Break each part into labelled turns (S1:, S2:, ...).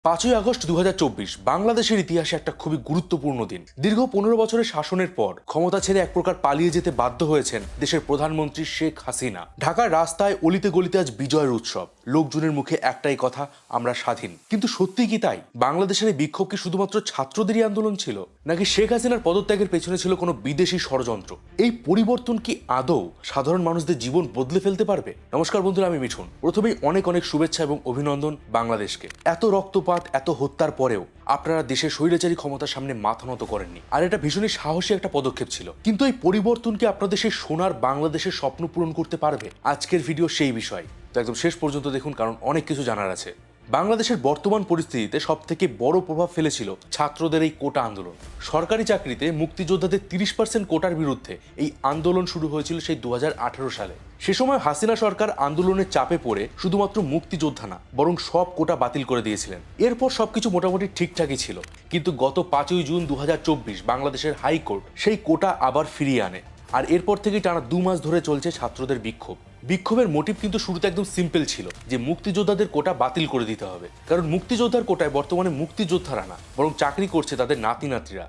S1: 5ই August 2024 বাংলাদেশের ইতিহাসে একটা খুবই গুরুত্বপূর্ণ দিন। দীর্ঘ 15 বছরের শাসনের পর ক্ষমতা ছেড়ে এক প্রকার পালিয়ে যেতে বাধ্য হয়েছেন দেশের প্রধানমন্ত্রী শেখ হাসিনা। ঢাকার রাস্তায় অলিতে গলিতে আজ বিজয়ের উৎসব, লোকজনের মুখে একটাই কথা, আমরা স্বাধীন। কিন্তু সত্যি কি তাই? বাংলাদেশের এই বিক্ষোভ কি শুধুমাত্র ছাত্রদেরই আন্দোলন ছিল, নাকি শেখ হাসিনার পদত্যাগের পেছনে ছিল কোনো বিদেশি ষড়যন্ত্র? এই পরিবর্তন কি আদৌ সাধারণ মানুষদের জীবন বদলে ফেলতে পারবে? নমস্কার বন্ধুরা, আমি মিঠুন। প্রথমেই অনেক অনেক শুভেচ্ছা এবং অভিনন্দন বাংলাদেশকে। এত রক্তপাত, এত হত্যার পরেও আপনারা দেশের স্বৈরাচারী ক্ষমতার সামনে মাথা নত করেননি, আর এটা ভীষণই সাহসী একটা পদক্ষেপ ছিল। কিন্তু এই পরিবর্তন কি আপনাদের সেই সোনার বাংলাদেশের স্বপ্ন পূরণ করতে পারবে? আজকের ভিডিও সেই বিষয়, তো একদম শেষ পর্যন্ত দেখুন, কারণ অনেক কিছু জানার আছে। বাংলাদেশের বর্তমান পরিস্থিতিতে সবথেকে বড় প্রভাব ফেলেছিল ছাত্রদের এই কোটা আন্দোলন। সরকারি চাকরিতে মুক্তিযোদ্ধাদের 30% কোটার বিরুদ্ধে এই আন্দোলন শুরু হয়েছিল সেই 2018 সালে। সে সময় হাসিনা সরকার আন্দোলনের চাপে পড়ে শুধুমাত্র মুক্তিযোদ্ধা না, বরং সব কোটা বাতিল করে দিয়েছিলেন। এরপর সবকিছু মোটামুটি ঠিকঠাকই ছিল, কিন্তু গত 5ই জুন 2024 বাংলাদেশের হাইকোর্ট সেই কোটা আবার ফিরিয়ে আনে। আর এরপর থেকেই টানা 2 মাস ধরে চলছে ছাত্রদের বিক্ষোভ। বিক্ষোভের মোটিভ কিন্তু শুরুতে একদম সিম্পল ছিল, যে মুক্তিযোদ্ধাদের কোটা বাতিল করে দিতে হবে। কারণ মুক্তিযোদ্ধার কোটায় বর্তমানে মুক্তিযোদ্ধারা না, বরং চাকরি করছে তাদের নাতি নাতিরা।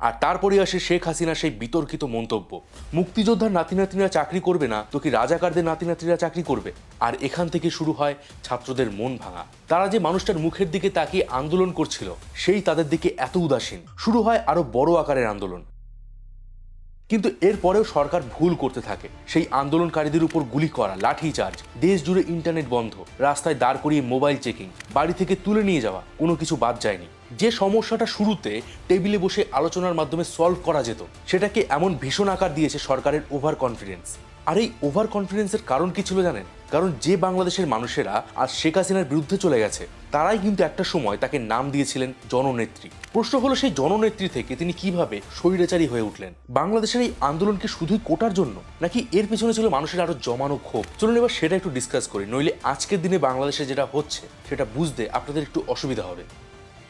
S1: আর তারপরে আসে শেখ হাসিনার সেই বিতর্কিত মন্তব্য, মুক্তিযোদ্ধার নাতি নাতিরা চাকরি করবে না তো কি রাজাকারদের নাতি নাতিরা চাকরি করবে? আর এখান থেকে শুরু হয় ছাত্রদের মন ভাঙা। তারা যে মানুষটার মুখের দিকে তাকিয়ে আন্দোলন করছিল, সেই তাদের দিকে এত উদাসীন। শুরু হয় আরো বড় আকারের আন্দোলন। কিন্তু এরপরেও সরকার ভুল করতে থাকে। সেই আন্দোলনকারীদের উপর গুলি করা, লাঠিচার্জ, দেশ জুড়ে ইন্টারনেট বন্ধ, রাস্তায় দাঁড় করিয়ে মোবাইল চেকিং, বাড়ি থেকে তুলে নিয়ে যাওয়া, কোনো কিছু বাদ যায়নি। যে সমস্যাটা শুরুতে টেবিলে বসে আলোচনার মাধ্যমে সলভ করা যেত, সেটাকে এমন ভীষণ আকার দিয়েছে সরকারের ওভার কনফিডেন্স। আর এই ওভার কনফিডেন্সের কারণ কি ছিল জানেন? কারণ যে বাংলাদেশের মানুষেরা আজ শেখ হাসিনার বিরুদ্ধে চলে গেছে, তারাই কিন্তু একটা সময় তাকে নাম দিয়েছিলেন জননেত্রী। প্রশ্ন হলো, সেই জননেত্রী থেকে তিনি কিভাবে স্বৈরাচারী হয়ে উঠলেন? বাংলাদেশের এই আন্দোলন কি শুধুই কোটার জন্য, নাকি এর পেছনে ছিল মানুষের আরো জমানো ক্ষোভ? চলুন এবার সেটা একটু ডিসকাস করি, নইলে আজকের দিনে বাংলাদেশে যেটা হচ্ছে সেটা বুঝতে আপনাদের একটু অসুবিধা হবে।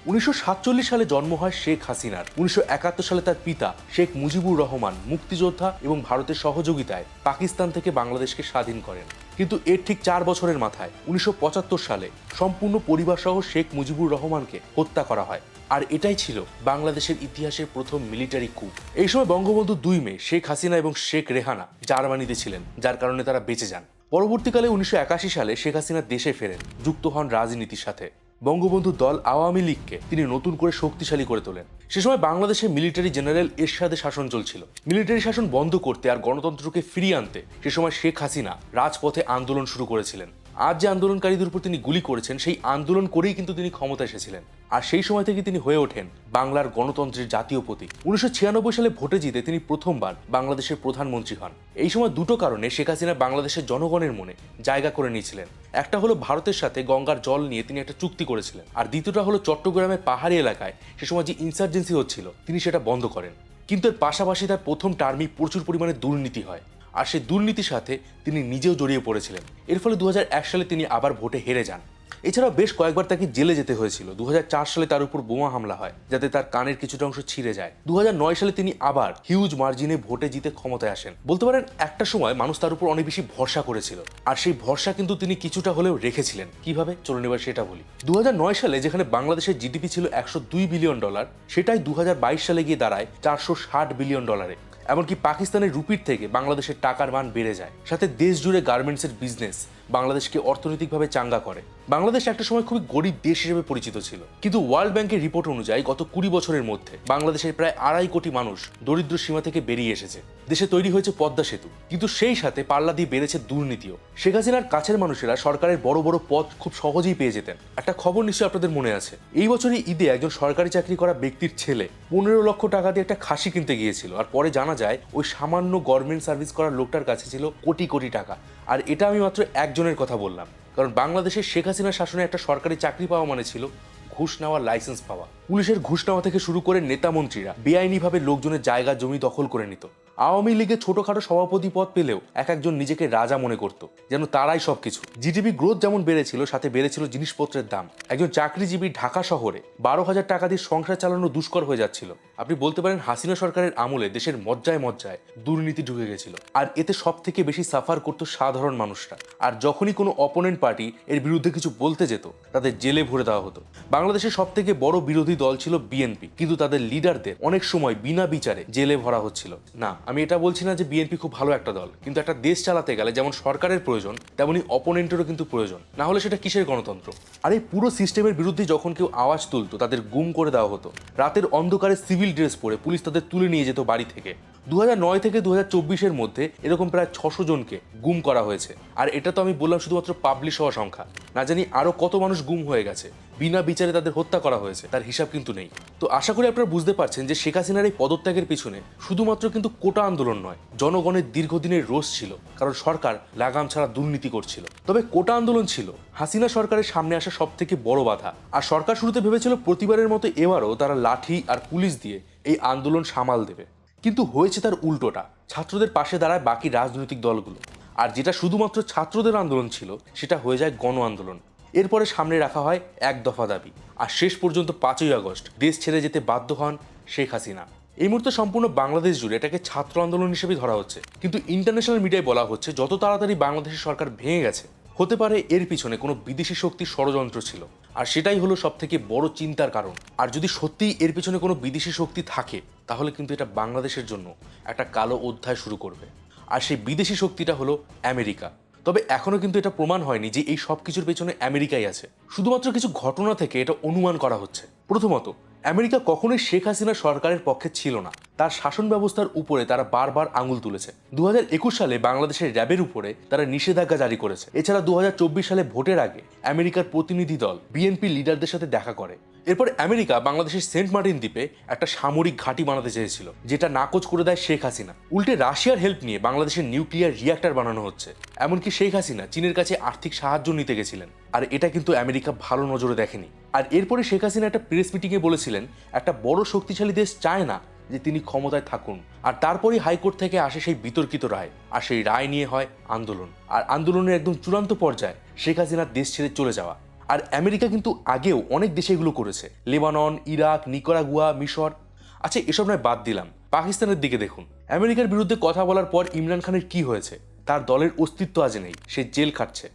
S1: 1947 সালে জন্ম হয় শেখ হাসিনার। 1971 সালে তার পিতা শেখ মুজিবুর রহমান মুক্তিযোদ্ধা এবং ভারতের সহযোগিতায় পাকিস্তান থেকে বাংলাদেশকে স্বাধীন করেন। কিন্তু এর ঠিক 4 বছরের মাথায় 1975 সালে সম্পূর্ণ পরিবার সহ শেখ মুজিবুর রহমানকে হত্যা করা হয়। আর এটাই ছিল বাংলাদেশের ইতিহাসের প্রথম মিলিটারি কূপ। এই সময় বঙ্গবন্ধু 2 মেয়ে শেখ হাসিনা এবং শেখ রেহানা জার্মানিতে ছিলেন, যার কারণে তারা বেঁচে যান। পরবর্তীকালে 1981 সালে শেখ হাসিনা দেশে ফেরেন, যুক্ত হন রাজনীতির সাথে। বঙ্গবন্ধু দল আওয়ামী লীগকে তিনি নতুন করে শক্তিশালী করে তোলেন। সে সময় বাংলাদেশে মিলিটারি জেনারেল এরশাদের শাসন চলছিল। মিলিটারি শাসন বন্ধ করতে আর গণতন্ত্রকে ফিরিয়ে আনতে সে সময় শেখ হাসিনা রাজপথে আন্দোলন শুরু করেছিলেন। আজ যে আন্দোলনকারীদের উপর তিনি গুলি করেছেন, সেই আন্দোলন করেই কিন্তু তিনি ক্ষমতা এসেছিলেন। আর সেই সময় থেকে তিনি হয়ে ওঠেন বাংলার গণতন্ত্রের জাতীয় প্রতীক। 1996 সালে ভোটে জিতে তিনি প্রথমবার বাংলাদেশের প্রধানমন্ত্রী হন। এই সময় দুটো কারণে শেখ হাসিনা বাংলাদেশের জনগণের মনে জায়গা করে নিয়েছিলেন। একটা হলো ভারতের সাথে গঙ্গার জল নিয়ে তিনি একটা চুক্তি করেছিলেন, আর দ্বিতীয়টা হলো চট্টগ্রামের পাহাড়ি এলাকায় সে সময় যে ইনসার্জেন্সি হচ্ছিল, তিনি সেটা বন্ধ করেন। কিন্তু এর পাশাপাশি তার প্রথম টার্মেই প্রচুর পরিমাণে দুর্নীতি হয়, আর সেই দুর্নীতির সাথে তিনি নিজেও জড়িয়ে পড়েছিলেন। এর ফলে 2001 সালে তিনি আবার ভোটে হেরে যান। এছাড়াও বেশ কয়েকবার তাকে জেলে যেতে হয়েছিল। 2004 সালে তার উপর বোমা হামলা হয়, যাতে তার কানের কিছুটা অংশ ছিঁড়ে যায়। 2009 সালে তিনি আবার হিউজ মার্জিনে ভোটে জিতে ক্ষমতায় আসেন। বলতে পারেন একটা সময় মানুষ তার উপর অনেক বেশি ভরসা করেছিল, আর সেই ভরসা কিন্তু তিনি কিছুটা হলেও রেখেছিলেন। কিভাবে, চলুন এবার সেটা বলি। 2009 সালে যেখানে বাংলাদেশের জিডিপি ছিল $102 বিলিয়ন, সেটাই 2022 সালে গিয়ে দাঁড়ায় $460 বিলিয়ন। এমনকি পাকিস্তানের রুপির থেকে বাংলাদেশের টাকার মান বেড়ে যায়। সাথে দেশ জুড়ে গার্মেন্টসের বিজনেস বাংলাদেশকে অর্থনৈতিকভাবে চাঙ্গা করে। বাংলাদেশ একটা সময় খুবই গরিব দেশ হিসেবে পরিচিত ছিল, কিন্তু ওয়ার্ল্ড ব্যাংকের রিপোর্ট অনুযায়ী গত 20 বছরের মধ্যে বাংলাদেশের প্রায় 2.5 কোটি মানুষ দরিদ্র সীমা থেকে বেরিয়ে এসেছে। দেশে তৈরি হয়েছে পদ্মা সেতু, কিন্তু সেই সাথে পাল্লা দিয়ে বেড়েছে দুর্নীতিও। শেখ হাসিনার কাছের মানুষেরা সরকারের বড় বড় পদ খুব সহজেই পেয়ে যেতেন। একটা খবর নিশ্চয়ই আপনাদের মনে আছে, এই বছরই ঈদে একজন সরকারি চাকরি করা ব্যক্তির ছেলে 15 লক্ষ টাকা দিয়ে একটা খাসি কিনতে গিয়েছিল, আর পরে জানা যায় ওই সামান্য গভর্নমেন্ট সার্ভিস করার লোকটার কাছে ছিল কোটি কোটি টাকা। আর এটা আমি মাত্র একজনের কথা বললাম, কারণ বাংলাদেশের শেখ হাসিনার শাসনে একটা সরকারি চাকরি পাওয়া মানে ছিল ঘুষ নেওয়ার লাইসেন্স পাওয়া। পুলিশের ঘুষ নেওয়া থেকে শুরু করে নেতা মন্ত্রীরা বেআইনিভাবে লোকজনের জায়গা জমি দখল করে নিত। আওয়ামী লীগের ছোটখাটো সভাপতি পদ পেলেও একজন নিজেকে রাজা মনে করত, যেন তারাই সবকিছু। জিডিপি গ্রোথ যেমন বেড়েছিল, সাথে বেড়েছিল জিনিসপত্রের দাম। একজন চাকরিজীবী ঢাকা শহরে 12,000 টাকা দিয়ে সংসার চালানো দুষ্কর হয়ে যাচ্ছিল। আপনি বলতে পারেন হাসিনা সরকারের আমলে দেশের মজ্জায় মজ্জায় দুর্নীতি ঢুকে গেছিল, আর এতে সব থেকে বেশি সাফার করতো সাধারণ মানুষরা। আর যখনই কোনো অপোনেন্ট পার্টি এর বিরুদ্ধে কিছু বলতে যেত, তাদের জেলে ভরে দেওয়া হতো। বাংলাদেশের সব থেকে বড় বিরোধী দল ছিল বিএনপি, কিন্তু তাদের লিডারদের অনেক সময় বিনা বিচারে জেলে ভরা হচ্ছিল। না, আমি এটা বলছি না যে বিএনপি খুব ভালো একটা দল, কিন্তু একটা দেশ চালাতে গেলে যেমন সরকারের প্রয়োজন, তেমনি অপোনেন্টেরও কিন্তু প্রয়োজন, না হলে সেটা কিসের গণতন্ত্র? আর এই পুরো সিস্টেমের বিরুদ্ধে যখন কেউ আওয়াজ তুলতো, তাদের গুম করে দেওয়া হতো। রাতের অন্ধকারে সিভিল ড্রেস পরে পুলিশ তাদের তুলে নিয়ে যেত বাড়ি থেকে। 2009 থেকে 2024-এর মধ্যে এরকম প্রায় 600 জনকে গুম করা হয়েছে। আর এটা তো আমি বললাম শুধুমাত্র পাবলিশ হওয়া সংখ্যা, না জানি আরো কত মানুষ গুম হয়ে গেছে, বিনা বিচারে তাদের হত্যা করা হয়েছে, তার হিসাব কিন্তু নেই। তো আশা করি আপনারা বুঝতে পারছেন যে শেখ হাসিনার এই পদত্যাগের পিছনে শুধুমাত্র কিন্তু কোটা আন্দোলন নয়, জনগণের দীর্ঘদিনের রোষ ছিল, কারণ সরকার লাগাম ছাড়া দুর্নীতি করছিল। তবে কোটা আন্দোলন ছিল হাসিনা সরকারের সামনে আসা সব থেকে বড় বাধা। আর সরকার শুরুতে ভেবেছিল প্রতিবারের মতো এবারও তারা লাঠি আর পুলিশ দিয়ে এই আন্দোলন সামাল দেবে, কিন্তু হয়েছে তার উল্টোটা। ছাত্রদের পাশে দাঁড়ায় বাকি রাজনৈতিক দলগুলো, আর যেটা শুধুমাত্র ছাত্রদের আন্দোলন ছিল সেটা হয়ে যায় গণ আন্দোলন। এরপরে সামনে রাখা হয় এক দফা দাবি, আর শেষ পর্যন্ত 5ই আগস্ট দেশ ছেড়ে যেতে বাধ্য হন শেখ হাসিনা। এই মুহূর্তে সম্পূর্ণ বাংলাদেশ জুড়ে এটাকে ছাত্র আন্দোলন হিসেবে ধরা হচ্ছে, কিন্তু ইন্টারন্যাশনাল মিডিয়ায় বলা হচ্ছে যত তাড়াতাড়ি বাংলাদেশের সরকার ভেঙে গেছে, হতে পারে এর পিছনে কোনো বিদেশি শক্তির ষড়যন্ত্র ছিল। আর সেটাই হলো সব থেকে বড় চিন্তার কারণ। আর যদি সত্যিই এর পিছনে কোনো বিদেশি শক্তি থাকে, তাহলে কিন্তু এটা বাংলাদেশের জন্য একটা কালো অধ্যায় শুরু করবে। আর সেই বিদেশি শক্তিটা হলো আমেরিকা। তবে এখনো কিন্তু এটা প্রমাণ হয়নি যে এই সব কিছুর পেছনে আমেরিকাই আছে। শুধুমাত্র কিছু ঘটনা থেকে এটা অনুমান করা হচ্ছে। প্রথমত, আমেরিকা কখনোই শেখ হাসিনা সরকারের পক্ষে ছিল না। তার শাসন ব্যবস্থার উপরে তারা বারবার আঙুল তুলেছে। 2021 সালে বাংলাদেশের র্যাবের উপরে তারা নিষেধাজ্ঞা জারি করেছে। এছাড়া 2024 সালে ভোটের আগে আমেরিকার প্রতিনিধি দল বিএনপি লিডারদের সাথে দেখা করে। এরপর আমেরিকা বাংলাদেশের সেন্ট মার্টিন দ্বীপে একটা সামরিক ঘাঁটি বানাতে চেয়েছিল, যেটা নাকচ করে দেয় শেখ হাসিনা। উল্টে রাশিয়ার হেল্প নিয়ে বাংলাদেশের নিউক্লিয়ার রিঅ্যাক্টর বানানো হচ্ছে। এমনকি শেখ হাসিনা চীনের কাছে আর্থিক সাহায্য নিতে গেছিলেন, আর এটা কিন্তু আমেরিকা ভালো নজরে দেখেনি। আর এরপরে শেখ হাসিনা একটা প্রেস মিটিংয়ে বলেছিলেন একটা বড় শক্তিশালী দেশ চায় না যে তিনি ক্ষমতায় থাকুন। আর তারপরই হাইকোর্ট থেকে আসে সেই বিতর্কিত রায়, আর সেই রায় নিয়ে হয় আন্দোলন। আর আন্দোলনের একদম চূড়ান্ত পর্যায়ে শেখ হাসিনার দেশ ছেড়ে চলে যাওয়া। আর আমেরিকা কিন্তু আগেও অনেক দেশে এগুলো করেছে, লেবানন, ইরাক, নিকারাগুয়া, মিশর। আচ্ছা, এসব নয়, বাদ দিলাম। পাকিস্তানের দিকে দেখুন, আমেরিকার বিরুদ্ধে কথা বলার পর ইমরান খানের কি হয়েছে? তার দলের অস্তিত্ব আজ নেই, সে জেল খাটছে।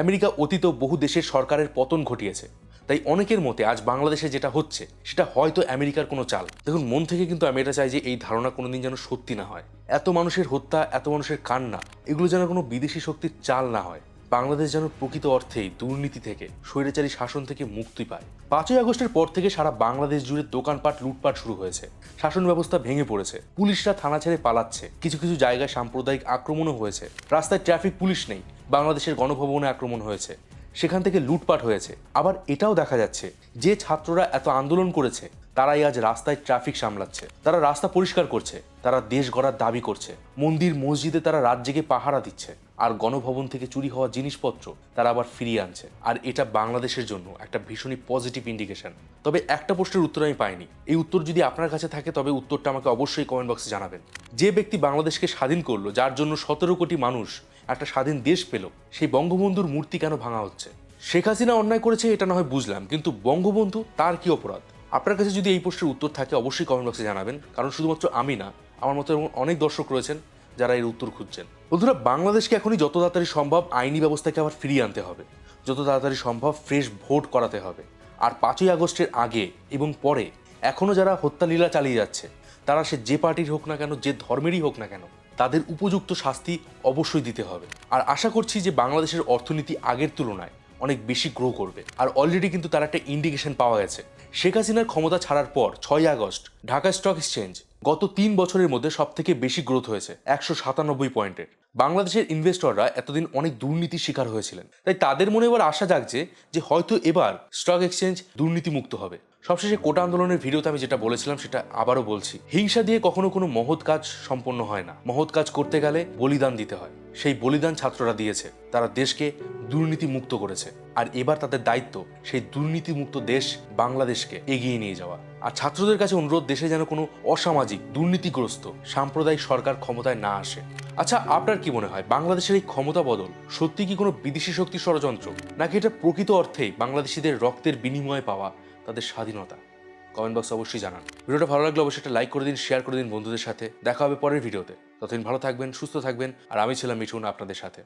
S1: আমেরিকা অতীত বহু দেশের সরকারের পতন ঘটিয়েছে। তাই অনেকের মতে আজ বাংলাদেশে যেটা হচ্ছে সেটা হয়তো আমেরিকার কোনো চাল। দেখুন, মন থেকে কিন্তু আমি এটা চাই যে এই ধারণা কোনোদিন যেন সত্যি না হয়। এত মানুষের হত্যা, এত মানুষের কান্না, এগুলো যেন কোনো বিদেশি শক্তির চাল না হয়। বাংলাদেশ যেন প্রকৃত অর্থেই দুর্নীতি থেকে, স্বৈরাচারী শাসন থেকে মুক্তি পায়। 5ই আগস্টের পর থেকে সারা বাংলাদেশ জুড়ে দোকানপাট লুটপাট শুরু হয়েছে। শাসন ব্যবস্থা ভেঙে পড়েছে, পুলিশরা থানা ছেড়ে পালাচ্ছে, কিছু কিছু জায়গায় সাম্প্রদায়িক আক্রমণও হয়েছে। রাস্তায় ট্রাফিক পুলিশ নেই, বাংলাদেশের গণভবনে আক্রমণ হয়েছে, সেখান থেকে লুটপাট হয়েছে। আবার এটাও দেখা যাচ্ছে যে ছাত্ররা এত আন্দোলন করেছে তারাই আজ রাস্তায় ট্রাফিক সামলাচ্ছে, তারা রাস্তা পরিষ্কার করছে, তারা দেশ গড়ার দাবি করছে, মন্দির মসজিদে তারা রাত জেগে পাহারা দিচ্ছে, আর গণভবন থেকে চুরি হওয়া জিনিসপত্র তারা আবার ফিরিয়ে আনছে। আর এটা বাংলাদেশের জন্য একটা ভীষণই পজিটিভ ইন্ডিকেশন। তবে একটা প্রশ্নের উত্তর আমি পাইনি। এই উত্তর যদি আপনার কাছে থাকে তবে উত্তরটা আমাকে অবশ্যই কমেন্ট বক্সে জানাবেন। যে ব্যক্তি বাংলাদেশকে স্বাধীন করলো, যার জন্য 17 কোটি মানুষ একটা স্বাধীন দেশ পেল, সেই বঙ্গবন্ধুর মূর্তি কেন ভাঙা হচ্ছে? শেখ হাসিনা অন্যায় করেছে এটা না হয় বুঝলাম, কিন্তু বঙ্গবন্ধু, তার কি অপরাধ? আপনার কাছে যদি এই প্রশ্নের উত্তর থাকে অবশ্যই কমেন্ট বক্সে জানাবেন, কারণ শুধুমাত্র আমি না, আমার মতো এমন অনেক দর্শক রয়েছেন যারা এর উত্তর খুঁজছেন। বন্ধুরা, বাংলাদেশকে এখনই যত তাড়াতাড়ি সম্ভব আইনি ব্যবস্থাকে আবার ফিরিয়ে আনতে হবে, যত তাড়াতাড়ি সম্ভব ফ্রেশ ভোট করাতে হবে। আর 5ই আগস্টের আগে এবং পরে এখনও যারা হত্যালীলা চালিয়ে যাচ্ছে, তারা সে যে পার্টির হোক না কেন, যে ধর্মেরই হোক না কেন, তাদের উপযুক্ত শাস্তি অবশ্যই দিতে হবে। আর আশা করছি যে বাংলাদেশের অর্থনীতি আগের তুলনায় অনেক বেশি গ্রো করবে। আর অলরেডি কিন্তু তার একটা ইন্ডিকেশন পাওয়া গেছে। শেখ হাসিনার ক্ষমতা ছাড়ার পর 6ই আগস্ট ঢাকা স্টক এক্সচেঞ্জ গত 3 বছরের মধ্যে সব থেকে বেশি গ্রোথ হয়েছে, 197 পয়েন্টের। বাংলাদেশের ইনভেস্টররা এতদিন অনেক দুর্নীতির শিকার হয়েছিলেন, তাই তাদের মনে এবার আশা জাগছে যে হয়তো এবার স্টক এক্সচেঞ্জ দুর্নীতিমুক্ত হবে। সবশেষে কোটা আন্দোলনের ভিডিওতে আমি যেটা বলেছিলাম সেটা আবারও বলছি, হিংসা দিয়ে কখনো কোনো মহৎ কাজ সম্পন্ন হয় না। মহৎ কাজ করতে গেলে বলিদান দিতে হয়। সেই বলিদান ছাত্ররা দিয়েছে, তারা দেশকে দুর্নীতি মুক্ত করেছে। আর এবার তাদের দায়িত্ব সেই দুর্নীতিমুক্ত দেশ বাংলাদেশকে এগিয়ে নিয়ে যাওয়া। আর ছাত্রদের কাছে অনুরোধ, দেশে যেন কোনো অসামাজিক, দুর্নীতিগ্রস্ত, সাম্প্রদায়িক সরকার ক্ষমতায় না আসে। আচ্ছা, আপনার কি মনে হয়, বাংলাদেশের এই ক্ষমতা বদল সত্যি কি কোনো বিদেশি শক্তির ষড়যন্ত্র, নাকি এটা প্রকৃত অর্থেই বাংলাদেশিদের রক্তের বিনিময়ে পাওয়া তাদের স্বাধীনতা? কমেন্ট বক্সে অবশ্যই জানান। ভিডিওটা ভালো লাগলে অবশ্যই একটা লাইক করে দিন, শেয়ার করে দিন বন্ধুদের সাথে। দেখা হবে পরের ভিডিওতে। ততদিন ভালো থাকবেন, সুস্থ থাকবেন। আর আমি ছিলাম মিঠুন, আপনাদের সাথে।